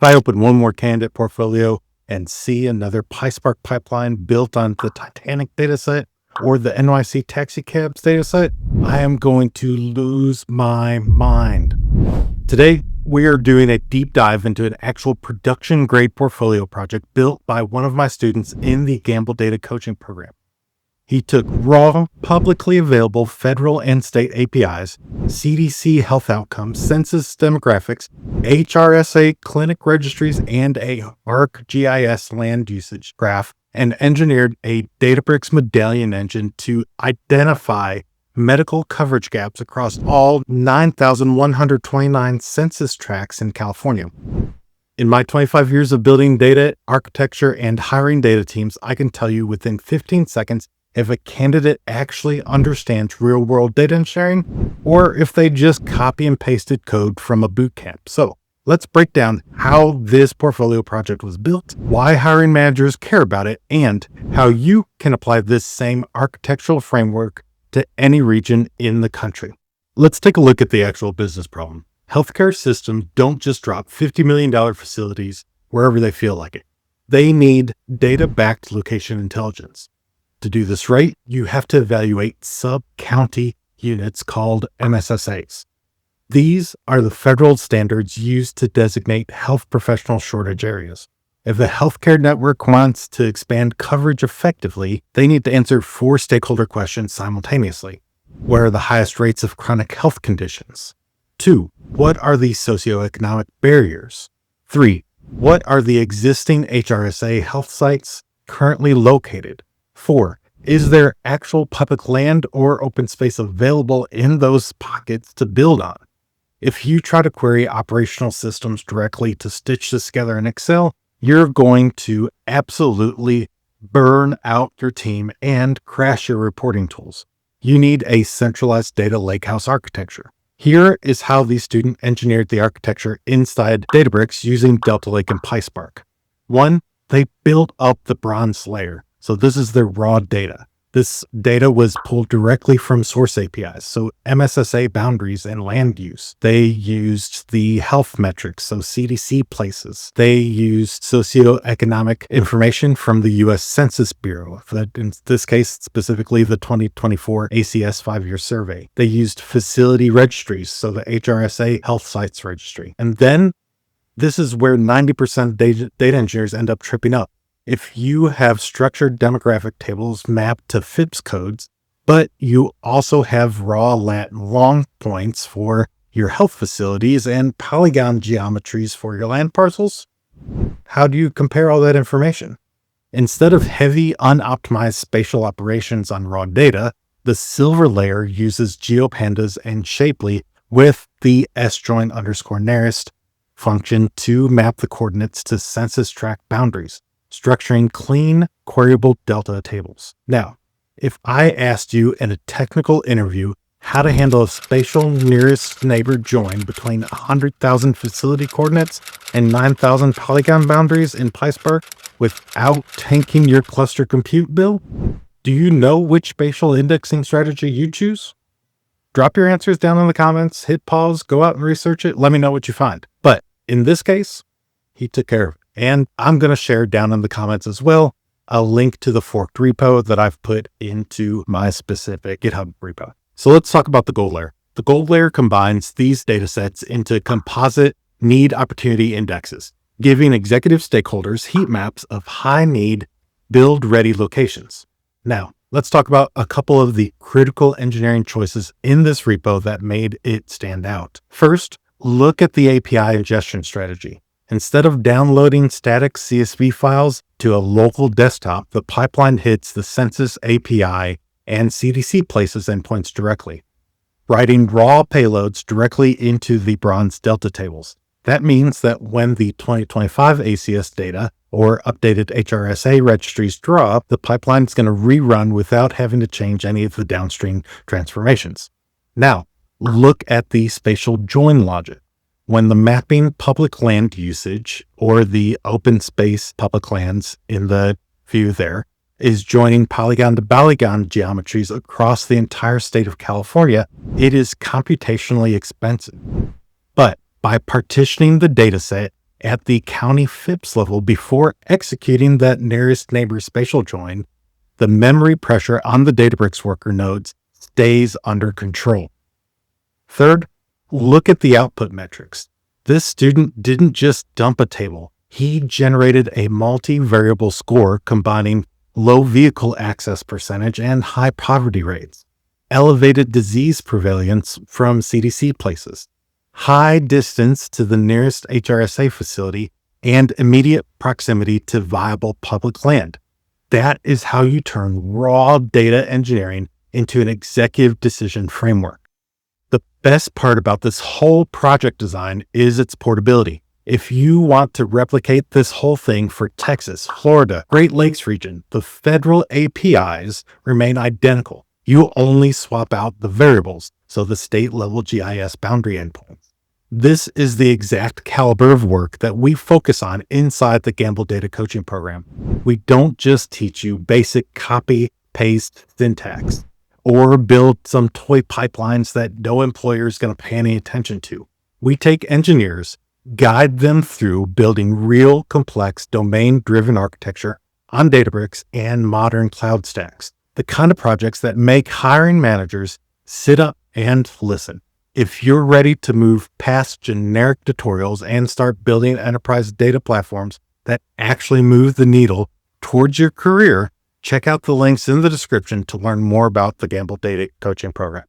If I open one more candidate portfolio and see another PySpark pipeline built on the Titanic dataset or the NYC taxi cabs dataset, I am going to lose my mind. Today, we are doing a deep dive into an actual production grade portfolio project built by one of my students in the Gamble Data Coaching Program. He took raw, publicly available federal and state APIs, CDC health outcomes, census demographics, HRSA clinic registries, and a ArcGIS land usage graph, and engineered a Databricks Medallion engine to identify medical coverage gaps across all 9,129 census tracts in California. In my 25 years of building data architecture and hiring data teams, I can tell you within 15 seconds if a candidate actually understands real-world data engineering or if they just copy and pasted code from a boot camp. So let's break down how this portfolio project was built, why hiring managers care about it, and how you can apply this same architectural framework to any region in the country. Let's take a look at the actual business problem. Healthcare systems don't just drop $50 million facilities wherever they feel like it. They need data-backed location intelligence. To do this right, you have to evaluate sub-county units called MSSAs. These are the federal standards used to designate health professional shortage areas. If a healthcare network wants to expand coverage effectively, they need to answer 4 stakeholder questions simultaneously. What are the highest rates of chronic health conditions? 2. What are the socioeconomic barriers? 3. What are the existing HRSA health sites currently located? 4. Is there actual public land or open space available in those pockets to build on? If you try to query operational systems directly to stitch this together in Excel, you're going to absolutely burn out your team and crash your reporting tools. You need a centralized data lakehouse architecture. Here is how the student engineered the architecture inside Databricks using Delta Lake and PySpark. 1, they built up the bronze layer. So this is their raw data. This data was pulled directly from source APIs, so MSSA boundaries and land use. They used the health metrics, so CDC places. They used socioeconomic information from the U.S. Census Bureau, in this case, specifically the 2024 ACS 5-year survey. They used facility registries, so the HRSA health sites registry. And then this is where 90% of data engineers end up tripping up. If you have structured demographic tables mapped to FIPS codes, but you also have raw long points for your health facilities and polygon geometries for your land parcels, how do you compare all that information? Instead of heavy, unoptimized spatial operations on raw data, the silver layer uses GeoPandas and Shapely with the sjoin_nearest function to map the coordinates to census tract boundaries, structuring clean, queryable delta tables. Now, if I asked you in a technical interview how to handle a spatial nearest neighbor join between 100,000 facility coordinates and 9,000 polygon boundaries in PySpark without tanking your cluster compute bill, do you know which spatial indexing strategy you choose? Drop your answers down in the comments, hit pause, go out and research it, let me know what you find. But in this case, he took care of it. And I'm going to share down in the comments as well a link to the forked repo that I've put into my specific GitHub repo. So let's talk about the gold layer. The gold layer combines these data sets into composite need opportunity indexes, giving executive stakeholders heat maps of high need, build ready locations. Now, let's talk about a couple of the critical engineering choices in this repo that made it stand out. First, look at the API ingestion strategy. Instead of downloading static CSV files to a local desktop, the pipeline hits the Census API and CDC places endpoints directly, writing raw payloads directly into the bronze delta tables. That means that when the 2025 ACS data or updated HRSA registries drop, the pipeline is going to rerun without having to change any of the downstream transformations. Now, look at the spatial join logic. When the mapping public land usage or the open space public lands in the view there is joining polygon to polygon geometries across the entire state of California, it is computationally expensive. But by partitioning the dataset at the county FIPS level before executing that nearest neighbor spatial join, the memory pressure on the Databricks worker nodes stays under control. Third, look at the output metrics. This student didn't just dump a table. He generated a multivariable score combining low vehicle access percentage and high poverty rates, elevated disease prevalence from CDC places, high distance to the nearest HRSA facility, and immediate proximity to viable public land. That is how you turn raw data engineering into an executive decision framework. The best part about this whole project design is its portability. If you want to replicate this whole thing for Texas, Florida, Great Lakes region, the federal APIs remain identical. You only swap out the variables, so the state level GIS boundary endpoints. This is the exact caliber of work that we focus on inside the Gamble Data Coaching Program. We don't just teach you basic copy, paste syntax, or build some toy pipelines that no employer is going to pay any attention to. We take engineers, guide them through building real complex domain-driven architecture on Databricks and modern cloud stacks, the kind of projects that make hiring managers sit up and listen. If you're ready to move past generic tutorials and start building enterprise data platforms that actually move the needle towards your career, check out the links in the description to learn more about the Gamble Data Coaching Program.